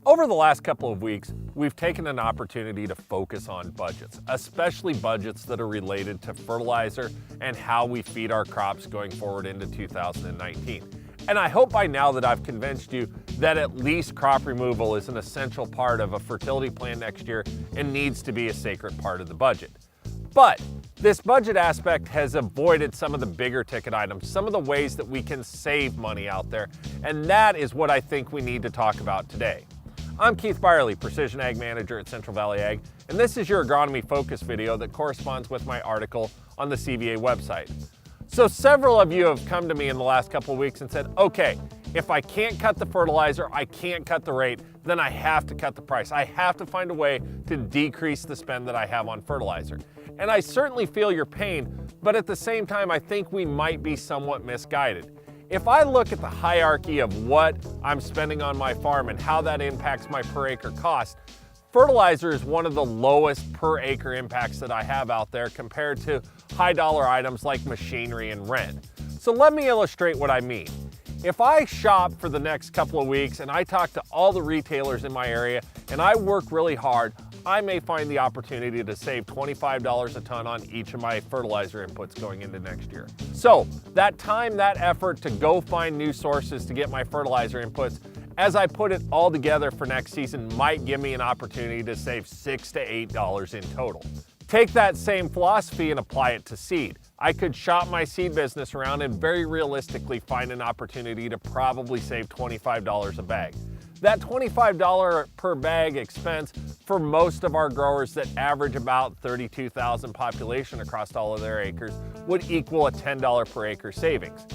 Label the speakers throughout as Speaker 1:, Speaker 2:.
Speaker 1: Over the last couple of weeks, we've taken an opportunity to focus on budgets, especially budgets that are related to fertilizer and how we feed our crops going forward into 2019. And I hope by now that I've convinced you that at least crop removal is an essential part of a fertility plan next year and needs to be a sacred part of the budget. But this budget aspect has avoided some of the bigger ticket items, some of the ways that we can save money out there, and that is what I think we need to talk about today. I'm Keith Byerly, Precision Ag Manager at Central Valley Ag, and this is your agronomy focus video that corresponds with my article on the CVA website. So several of you have come to me in the last couple of weeks and said, okay, if I can't cut the fertilizer, I can't cut the rate, then I have to cut the price. I have to find a way to decrease the spend that I have on fertilizer. And I certainly feel your pain, but at the same time, I think we might be somewhat misguided. If I look at the hierarchy of what I'm spending on my farm and how that impacts my per acre cost, fertilizer is one of the lowest per acre impacts that I have out there compared to high dollar items like machinery and rent. So let me illustrate what I mean. If I shop for the next couple of weeks and I talk to all the retailers in my area and I work really hard, I may find the opportunity to save $25 a ton on each of my fertilizer inputs going into next year. So that time, that effort to go find new sources to get my fertilizer inputs, as I put it all together for next season, might give me an opportunity to save $6 to $8 in total. Take that same philosophy and apply it to seed. I could shop my seed business around and very realistically find an opportunity to probably save $25 a bag. That $25 per bag expense for most of our growers that average about 32,000 population across all of their acres would equal a $10 per acre savings.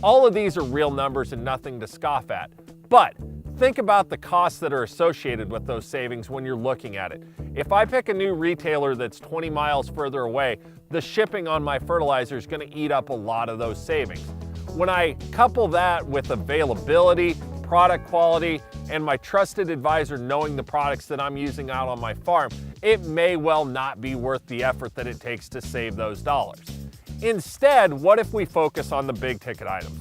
Speaker 1: All of these are real numbers and nothing to scoff at, but think about the costs that are associated with those savings when you're looking at it. If I pick a new retailer that's 20 miles further away, the shipping on my fertilizer is going to eat up a lot of those savings. When I couple that with availability, product quality, and my trusted advisor knowing the products that I'm using out on my farm, it may well not be worth the effort that it takes to save those dollars. Instead, what if we focus on the big ticket items?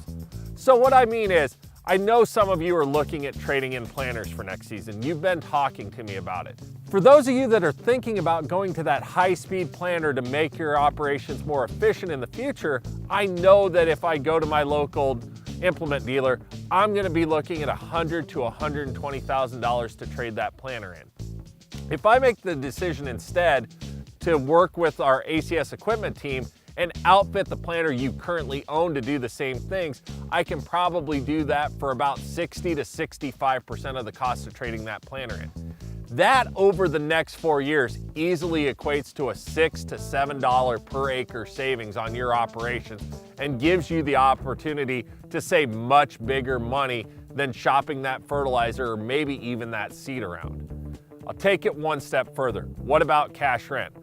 Speaker 1: So what I mean is, I know some of you are looking at trading in planters for next season. You've been talking to me about it. For those of you that are thinking about going to that high-speed planter to make your operations more efficient in the future, I know that if I go to my local implement dealer, I'm going to be looking at $100,000 to $120,000 to trade that planter in. If I make the decision instead to work with our ACS equipment team and outfit the planter you currently own to do the same things, I can probably do that for about 60 to 65% of the cost of trading that planter in. That over the next 4 years easily equates to a $6 to $7 per acre savings on your operations and gives you the opportunity to save much bigger money than shopping that fertilizer or maybe even that seed around. I'll take it one step further. What about cash rent?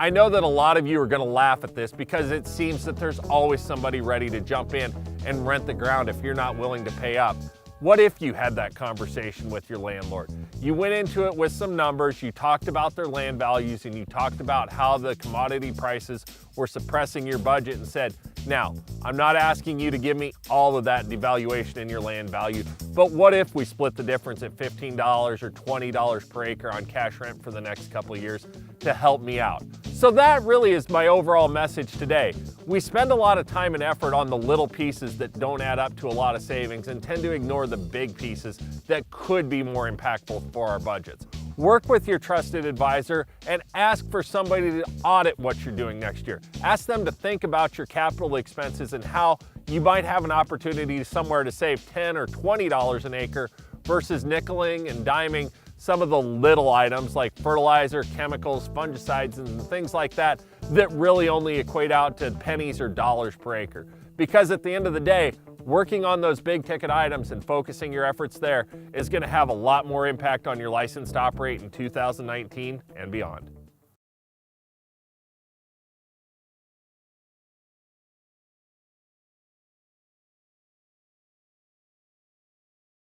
Speaker 1: I know that a lot of you are going to laugh at this because it seems that there's always somebody ready to jump in and rent the ground if you're not willing to pay up. What if you had that conversation with your landlord? You went into it with some numbers, you talked about their land values, and you talked about how the commodity prices were suppressing your budget and said, now, I'm not asking you to give me all of that devaluation in your land value, but what if we split the difference at $15 or $20 per acre on cash rent for the next couple of years to help me out? So that really is my overall message today. We spend a lot of time and effort on the little pieces that don't add up to a lot of savings and tend to ignore the big pieces that could be more impactful for our budgets. Work with your trusted advisor and ask for somebody to audit what you're doing next year. Ask them to think about your capital expenses and how you might have an opportunity somewhere to save $10 or $20 an acre versus nickeling and diming some of the little items like fertilizer, chemicals, fungicides, and things like that that really only equate out to pennies or dollars per acre. Because at the end of the day, working on those big ticket items and focusing your efforts there is going to have a lot more impact on your license to operate in 2019 and beyond.